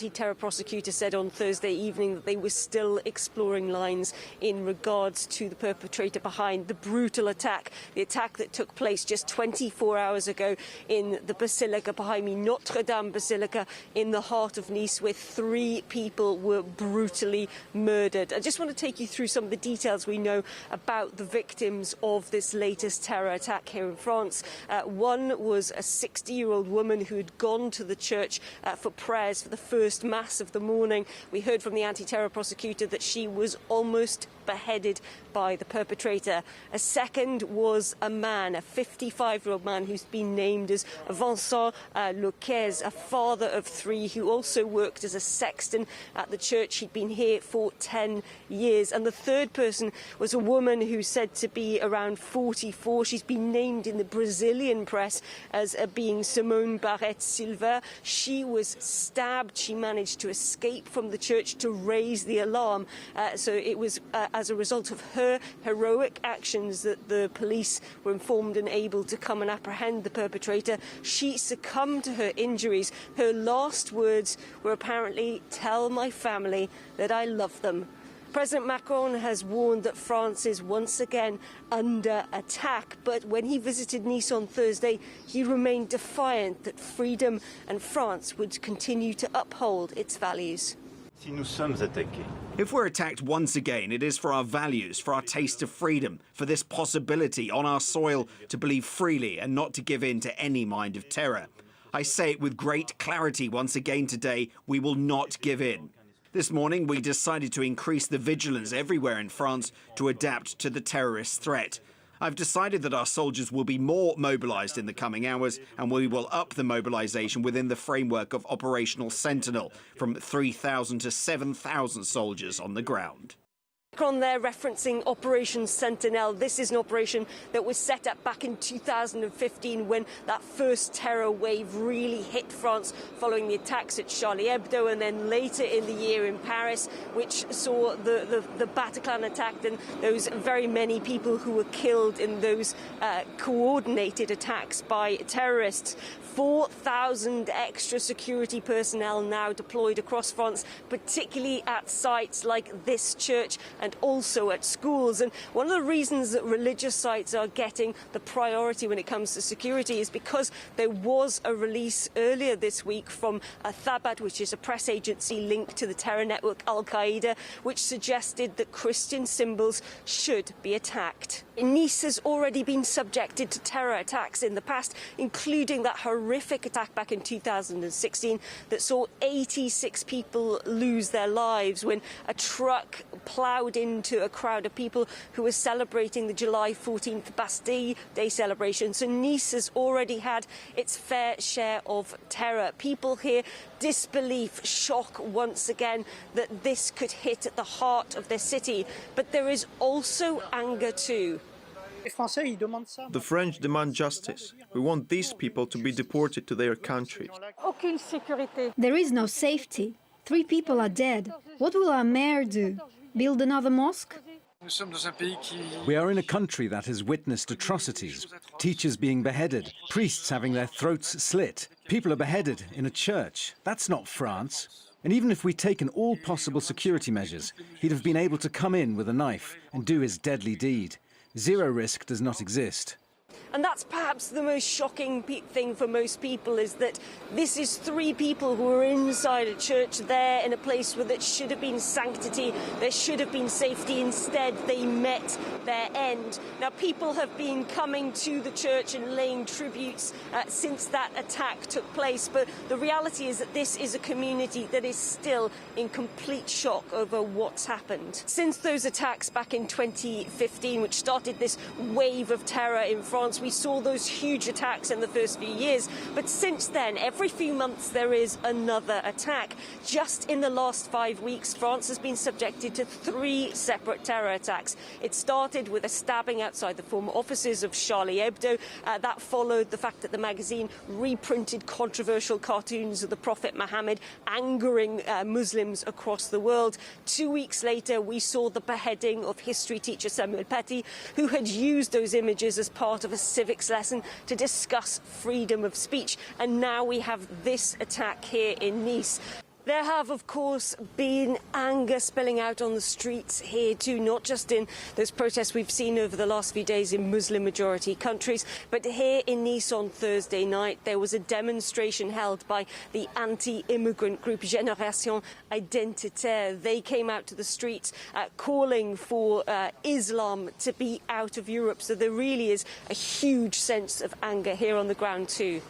anti-terror prosecutor said on Thursday evening that they were still exploring lines in regards to the perpetrator behind the brutal attack, the attack that took place just 24 hours ago in the basilica behind me, Notre-Dame Basilica in the heart of Nice, where 3 people were brutally murdered. I just want to take you through some of the details we know about the victims of this latest terror attack here in France. One was a 60-year-old woman who had gone to the church for prayers for the first mass of the morning. We heard from the anti-terror prosecutor that she was almost beheaded by the perpetrator. A second was a man, a 55-year-old man who's been named as Vincent Lequez, a father of 3 who also worked as a sexton at the church. He'd been here for 10 years. And the third person was a woman who's said to be around 44. She's been named in the Brazilian press as being Simone Barrett Silva. She was stabbed. She managed to escape from the church to raise the alarm. So it was as a result of her heroic actions that the police were informed and able to come and apprehend the perpetrator. She succumbed to her injuries. Her last words were apparently, "Tell my family that I love them." President Macron has warned that France is once again under attack, but when he visited Nice on Thursday, he remained defiant that freedom and France would continue to uphold its values. If we're attacked once again, it is for our values, for our taste of freedom, for this possibility on our soil to believe freely and not to give in to any mind of terror. I say it with great clarity once again today, we will not give in. This morning, we decided to increase the vigilance everywhere in France to adapt to the terrorist threat. I've decided that our soldiers will be more mobilised in the coming hours, and we will up the mobilisation within the framework of Operational Sentinel, from 3,000 to 7,000 soldiers on the ground. Macron there referencing Operation Sentinel. This is an operation that was set up back in 2015 when that first terror wave really hit France following the attacks at Charlie Hebdo, and then later in the year in Paris, which saw the Bataclan attack and those very many people who were killed in those coordinated attacks by terrorists. 4,000 extra security personnel now deployed across France, particularly at sites like this church and also at schools. And one of the reasons that religious sites are getting the priority when it comes to security is because there was a release earlier this week from Thabat, which is a press agency linked to the terror network Al-Qaeda, which suggested that Christian symbols should be attacked. Nice has already been subjected to terror attacks in the past, including that horrific attack back in 2016 that saw 86 people lose their lives when a truck ploughed into a crowd of people who were celebrating the July 14th Bastille Day celebration. So Nice has already had its fair share of terror. People here, disbelief, shock once again that this could hit at the heart of their city. But there is also anger too. The French demand justice. We want these people to be deported to their countries. There is no safety. 3 people are dead. What will our mayor do? Build another mosque? We are in a country that has witnessed atrocities. Teachers being beheaded, priests having their throats slit. People are beheaded in a church. That's not France. And even if we'd taken all possible security measures, he'd have been able to come in with a knife and do his deadly deed. Zero risk does not exist. And that's perhaps the most shocking thing for most people, is that this is 3 people who are inside a church there in a place where there should have been sanctity, there should have been safety. Instead, they met their end. Now, people have been coming to the church and laying tributes since that attack took place. But the reality is that this is a community that is still in complete shock over what's happened. Since those attacks back in 2015, which started this wave of terror in France, we saw those huge attacks in the first few years, but since then, every few months there is another attack. Just in the last 5 weeks, France has been subjected to 3 separate terror attacks. It started with a stabbing outside the former offices of Charlie Hebdo. That followed the fact that the magazine reprinted controversial cartoons of the Prophet Muhammad, angering Muslims across the world. 2 weeks later, we saw the beheading of history teacher Samuel Paty, who had used those images as part of a civics lesson to discuss freedom of speech. And now we have this attack here in Nice. There have, of course, been anger spilling out on the streets here too, not just in those protests we've seen over the last few days in Muslim-majority countries, but here in Nice on Thursday night there was a demonstration held by the anti-immigrant group Génération Identitaire. They came out to the streets calling for Islam to be out of Europe, so there really is a huge sense of anger here on the ground too.